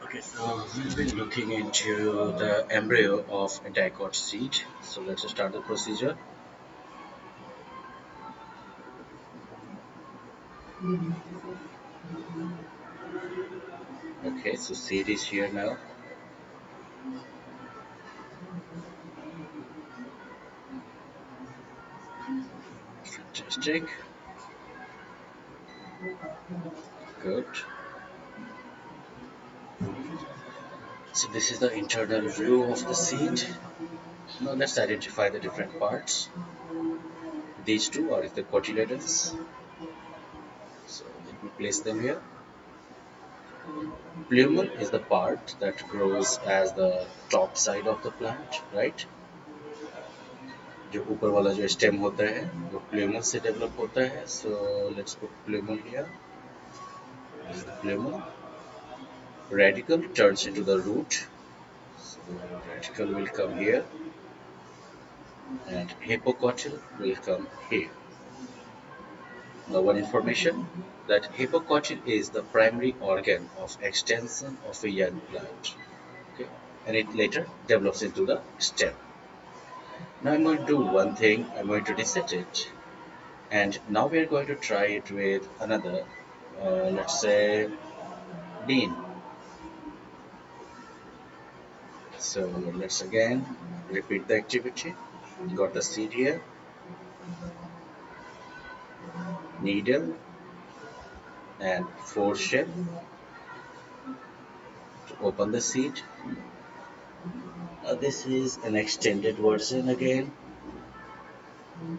Okay, so we've been looking into the embryo of a dicot seed. So let's start the procedure. Okay, so seed is here now. Fantastic. Good. So this is the internal view of the seed. Now let's identify the different parts. These two are the cotyledons. So let me place them here. Plumule is the part that grows as the top side of the plant, right? जो ऊपर वाला जो stem होता है वो प्लूमल से develop होता है. So let's put plumule here. This is the plumule. Radicle turns into the root. So radicle will come here and hypocotyl will come here. Now one information that hypocotyl is the primary organ of extension of a young plant. Okay, and it later develops into the stem. Now I'm going to do one thing. I'm going to reset it, and now we are going to try it with another. Let's say bean. So let's again repeat the activity. Got the seed here, needle and forceps to open the seed. This is an extended version again.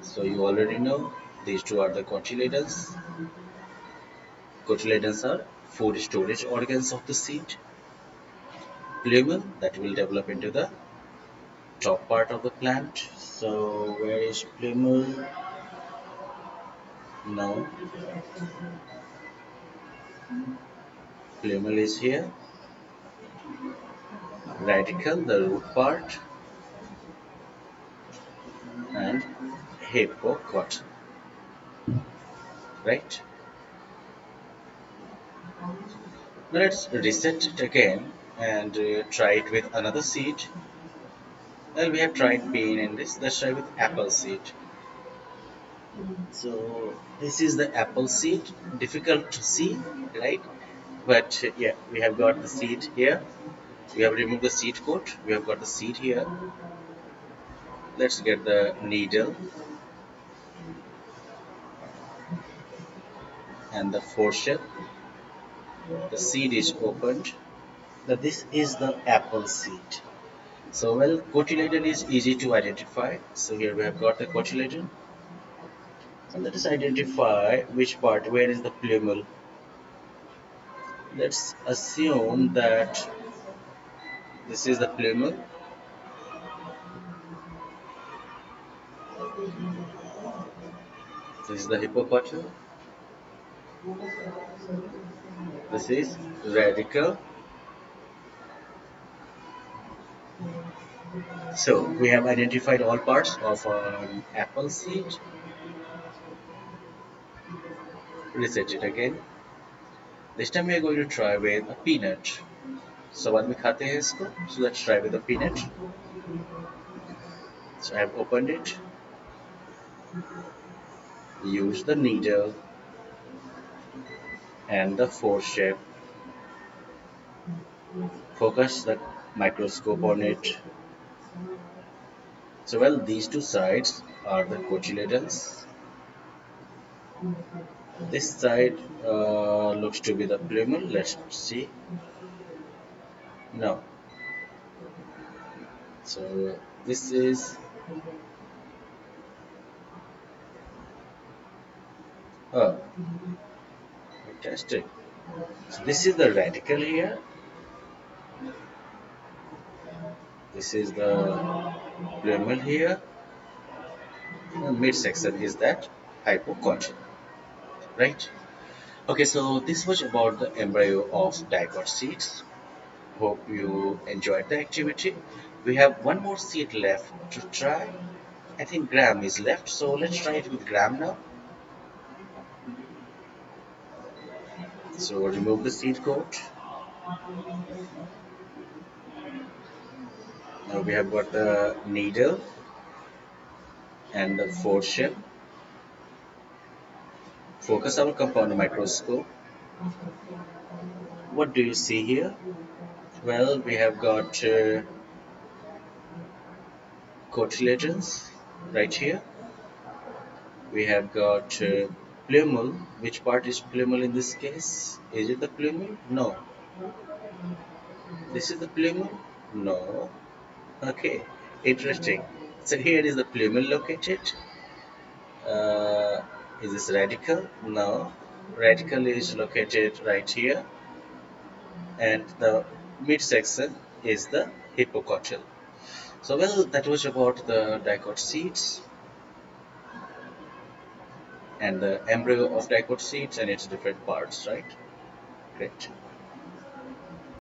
So you already know these two are the cotyledons. Cotyledons are food storage organs of the seed. Plumule that will develop into the top part of the plant. So where is plumule? No, plumule is here. Radicle, the root part, and hypocotyl, right? Now let's reset it again and try it with another seed. Well, we have tried bean in this. Let's try with apple seed. So this is the apple seed. Difficult to see, right? But yeah, we have got the seed here. We have removed the seed coat. We have got the seed here. Let's get the needle and the forceps. The seed is opened. Now this is the apple seed. So well, cotyledon is easy to identify. So here we have got the cotyledon. And let us identify which part, where is the plumule. Let's assume that this is the plumule. This is the hypocotyl. This is radical. So we have identified all parts of an apple seed. Reset it again. This time we are going to try with a peanut. So बाद में खाते हैं इसको. So let's try with a peanut. So I have opened it. Use the needle and the forceps. Focus the microscope on it. So well, these two sides are the cotyledons. This side looks to be the plumule. Let's see. No. So this is oh, fantastic. So this is the radical here. This is the plumule here. The midsection is that hypocotyl, right? Okay, so this was about the embryo of dicot seeds. Hope you enjoyed the activity. We have one more seed left to try. I think gram is left, so let's try it with gram now. So remove the seed coat. Now we have got the needle and the fortune. Focus our cup on the microscope. What do you see here? Well, we have got cotyledons right here. We have got plumule. Which part is plumule in this case? Is it the plumule? No. This is the plumule? No. Okay, interesting. So here is the plumule located. Uh, is this radical? No. Radical is located right here, and the midsection is the hypocotyle. So well, that was about the dicot seeds and the embryo of dicot seeds and its different parts, right? Great.